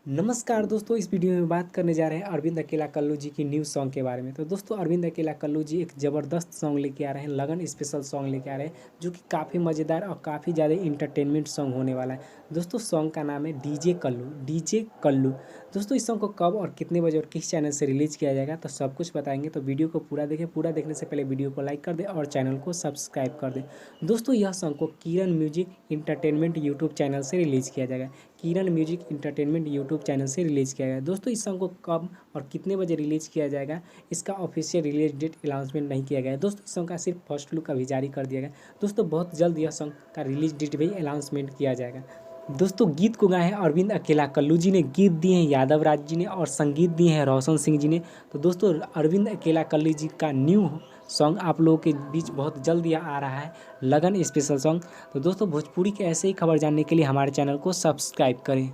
नमस्कार दोस्तों, इस वीडियो में बात करने जा रहे हैं अरविंद अकेला कल्लू जी की न्यू सॉन्ग के बारे में। तो दोस्तों, अरविंद अकेला कल्लू जी एक ज़बरदस्त सॉन्ग लेके आ रहे हैं, लगन स्पेशल सॉन्ग लेके आ रहे हैं, जो कि काफ़ी मज़ेदार और काफ़ी ज़्यादा इंटरटेनमेंट सॉन्ग होने वाला है। दोस्तों, सॉन्ग का नाम है डीजे कल्लू, डीजे कल्लू। दोस्तों, इस सॉन्ग को कब और कितने बजे और किस चैनल से रिलीज़ किया जाएगा, तो सब कुछ बताएंगे। तो वीडियो को पूरा देखें। पूरा देखने से पहले वीडियो को लाइक कर दें और चैनल को सब्सक्राइब कर दें। दोस्तों, यह सॉन्ग को किरण म्यूजिक इंटरटेनमेंट यूट्यूब चैनल से रिलीज़ किया जाएगा। किरण म्यूजिक इंटरटेनमेंट यूट्यूब चैनल से रिलीज़ किया गया। दोस्तों, इस सॉन्ग को कब और कितने बजे रिलीज़ किया जाएगा, इसका ऑफिशियल रिलीज डेट अनाउंसमेंट नहीं किया गया है। दोस्तों, इस सॉन्ग का सिर्फ फर्स्ट लुक अभी जारी कर दिया गया। दोस्तों, बहुत जल्द यह सॉन्ग का रिलीज डेट भी अनाउंसमेंट किया जाएगा। दोस्तों, गीत को गाए हैं अरविंद अकेला कल्लू जी ने, गीत दिए हैं यादव राज जी ने और संगीत दिए हैं रोशन सिंह जी ने। तो दोस्तों, अरविंद अकेला कल्लू जी का न्यू सॉन्ग आप लोगों के बीच बहुत जल्द यह आ रहा है, लगन स्पेशल सॉन्ग। तो दोस्तों, भोजपुरी के ऐसे ही खबर जानने के लिए हमारे चैनल को सब्सक्राइब करें।